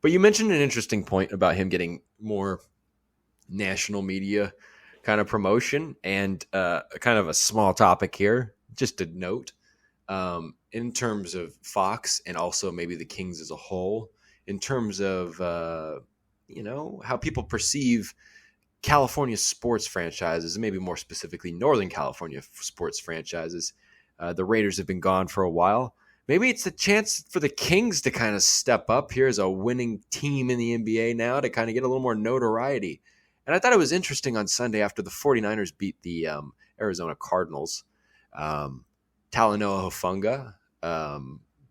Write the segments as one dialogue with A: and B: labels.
A: But you mentioned an interesting point about him getting more national media kind of promotion, and kind of a small topic here, just a note, in terms of Fox and also maybe the Kings as a whole, in terms of how people perceive California sports franchises, and maybe more specifically Northern California sports franchises. The Raiders have been gone for a while. Maybe it's a chance for the Kings to kind of step up here as a winning team in the NBA now, to kind of get a little more notoriety. And I thought it was interesting on Sunday after the 49ers beat the Arizona Cardinals. Um, Talanoa Hufanga,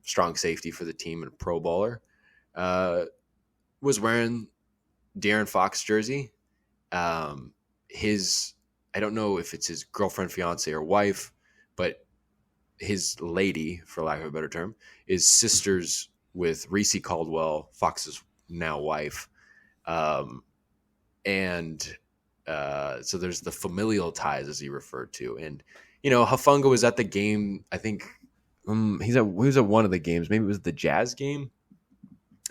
A: strong safety for the team and a Pro Bowler, uh, was wearing De'Aaron Fox jersey. His, I don't know if it's his girlfriend, fiance, or wife, but his lady, for lack of a better term, is sisters with Reese Caldwell, Fox's now wife. Um, and so there's the familial ties, as he referred to. And, Hufanga was at the game, I think. He was at one of the games. Maybe it was the Jazz game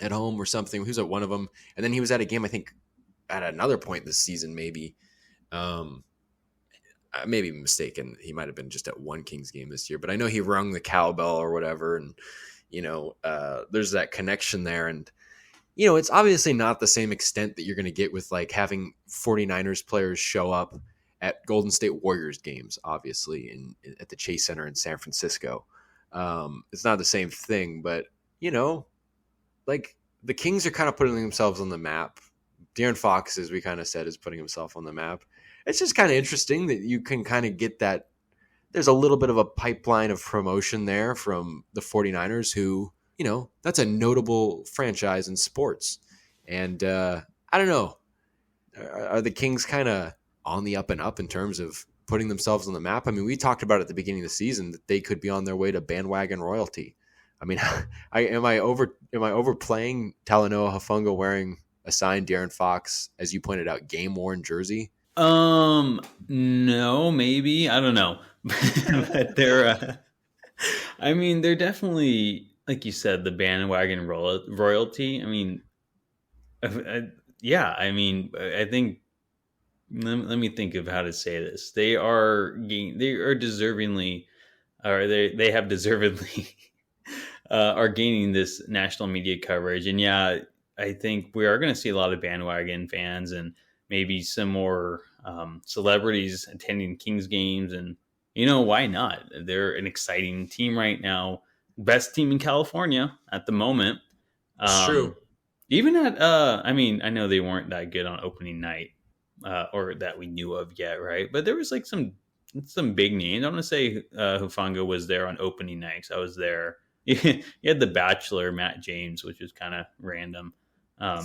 A: at home or something. He was at one of them. And then he was at a game, I think, at another point this season, maybe. Um, I may be mistaken. He might have been just at one Kings game this year, but I know he rung the cowbell or whatever. And, there's that connection there. And, it's obviously not the same extent that you're going to get with like having 49ers players show up at Golden State Warriors games, obviously, at the Chase Center in San Francisco. It's not the same thing, but, like the Kings are kind of putting themselves on the map. De'Aaron Fox, as we kind of said, is putting himself on the map. It's just kind of interesting that you can kind of get that. There's a little bit of a pipeline of promotion there from the 49ers, who, that's a notable franchise in sports. And I don't know. Are the Kings kind of on the up and up in terms of putting themselves on the map? I mean, we talked about at the beginning of the season that they could be on their way to bandwagon royalty. I mean, am I overplaying Talanoa Hufanga wearing a signed De'Aaron Fox, as you pointed out, game worn jersey?
B: No, maybe, I don't know, but I mean, they're definitely, like you said, the bandwagon royalty. I mean, yeah, I mean, I think. Let me think of how to say this. They are deservingly, or they have deservedly are gaining this national media coverage. And yeah, I think we are going to see a lot of bandwagon fans and maybe some more celebrities attending Kings games. And, why not? They're an exciting team right now. Best team in California at the moment.
A: It's true.
B: Um, Even at, I mean, I know they weren't that good on opening night, or that we knew of yet, right? But there was like some big names. I want to say Hufanga was there on opening night, 'cause I was there. You had the Bachelor, Matt James, which was kind of random.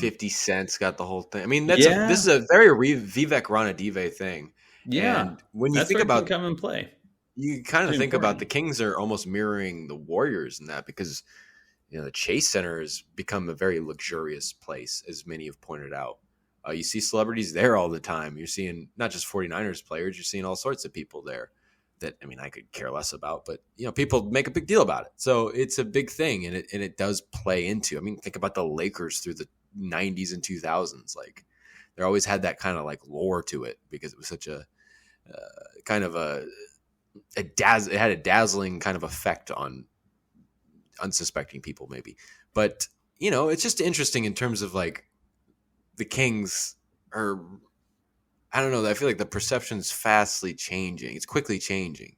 A: 50 Cent's got the whole thing. I mean, this
B: Yeah,
A: is a very Vivek Ranadive thing.
B: yeah,
A: And when you
B: that's
A: think
B: where it can
A: about,
B: come and play.
A: you kind of
B: Pretty
A: think about the
B: important.
A: Kings are almost mirroring the Warriors in that, because, the Chase Center has become a very luxurious place, as many have pointed out. You see celebrities there all the time. You're seeing not just 49ers players, you're seeing all sorts of people there that, I mean, I could care less about, but, people make a big deal about it. So it's a big thing, and it does play into, I mean, think about the Lakers through the 90s and 2000s. Like, they always had that kind of like lore to it, because it was such a kind of it had a dazzling kind of effect on unsuspecting people, maybe. But, it's just interesting in terms of like the Kings are, I don't know, I feel like the perception's fastly changing. It's quickly changing.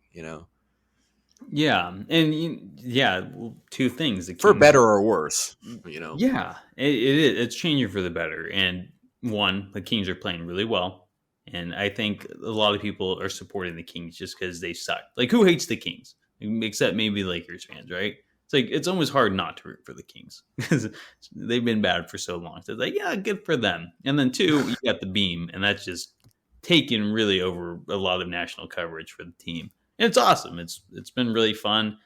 B: Yeah, and yeah, well, two things: the
A: For
B: Kings
A: better
B: are,
A: or worse.
B: yeah, it is. It's changing for the better. And one, the Kings are playing really well, and I think a lot of people are supporting the Kings just because they suck. Like, who hates the Kings except maybe Lakers fans, right? It's like it's almost hard not to root for the Kings because they've been bad for so long. So it's like, yeah, good for them. And then two, you got the Beam, and that's just taken really over a lot of national coverage for the team. And it's awesome. It's been really fun.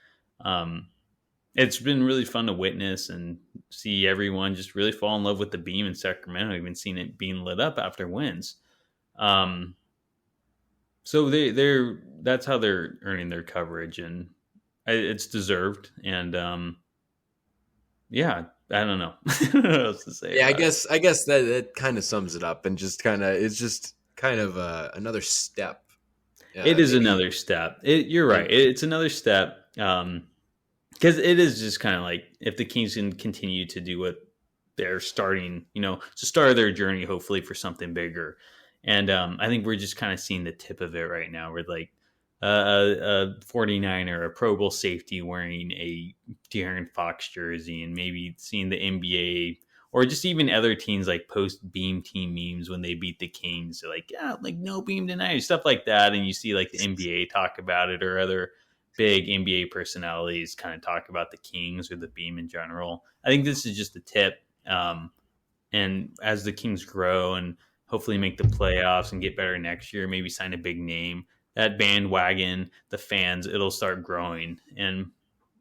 B: Um, it's been really fun to witness and see everyone just really fall in love with the Beam in Sacramento. I've even seen it being lit up after wins. Um, so they're that's how they're earning their coverage, and it's deserved. And yeah, I don't know. I don't know what else to say
A: Yeah, I
B: about it.
A: guess I guess that kind of sums it up, and just kind of it's just kind of another step,
B: It is
A: maybe.
B: another step. You're right.
A: And
B: It's another step. Because it is just kind of like if the Kings can continue to do what they're starting, to start their journey, hopefully for something bigger. And I think we're just kind of seeing the tip of it right now. We're like a 49er, a Pro Bowl safety wearing a De'Aaron Fox jersey, and maybe seeing the NBA or just even other teams like post beam team memes when they beat the Kings. They're like, yeah, like no beam tonight, stuff like that. And you see like the NBA talk about it or other big NBA personalities kind of talk about the Kings or the beam in general. I think this is just the tip. And as the Kings grow and hopefully make the playoffs and get better next year, maybe sign a big name, that bandwagon, the fans, it'll start growing and,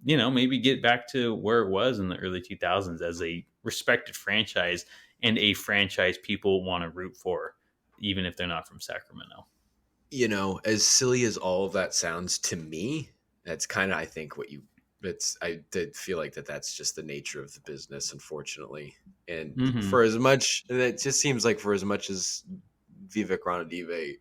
B: maybe get back to where it was in the early 2000s as a respected franchise and a franchise people want to root for, even if they're not from Sacramento.
A: as silly as all of that sounds to me, that's kind of I think what you. It's I did feel like that's just the nature of the business, unfortunately. And
B: Mm-hmm.
A: for as much, and it just seems like for as much as Vivek Ranadive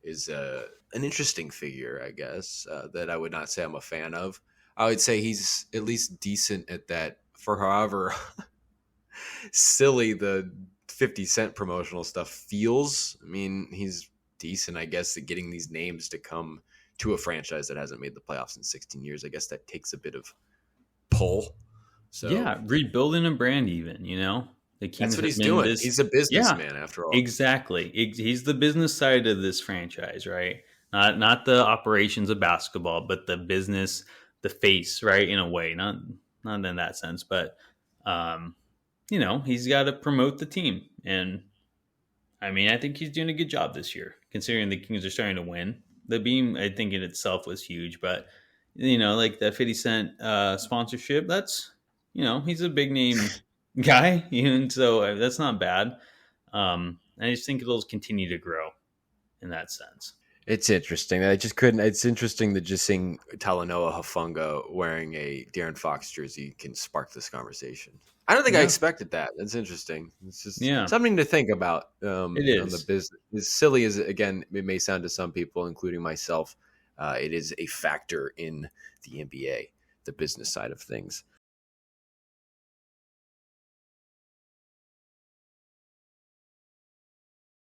A: is an interesting figure, I guess, that I would not say I'm a fan of. I would say he's at least decent at that. For however silly the 50 Cent promotional stuff feels, I mean, he's decent, I guess, at getting these names to come to a franchise that hasn't made the playoffs in 16 years. I guess that takes a bit of pull. So
B: Yeah, rebuilding a brand, even, the
A: that's
B: Kings
A: what
B: have
A: he's
B: been
A: doing.
B: this.
A: He's a
B: Yeah,
A: businessman after all.
B: exactly. He's the business side of this franchise, right? Not the operations of basketball, but the business, the face, right? In a way, not in that sense, but um, he's got to promote the team, and I mean, I think he's doing a good job this year, considering the Kings are starting to win. The beam, I think, in itself was huge, but like the 50 Cent sponsorship, that's he's a big name guy, and so that's not bad. I just think it'll continue to grow in that sense.
A: It's interesting. I just couldn't. It's interesting that just seeing Talanoa Hufanga wearing a De'Aaron Fox jersey can spark this conversation. I don't think I
B: Yeah,
A: expected that. That's interesting. It's just
B: yeah,
A: something to think about
B: it
A: on the
B: is.
A: business. As silly as again it may sound to some people, including myself, it is a factor in the NBA, the business side of things.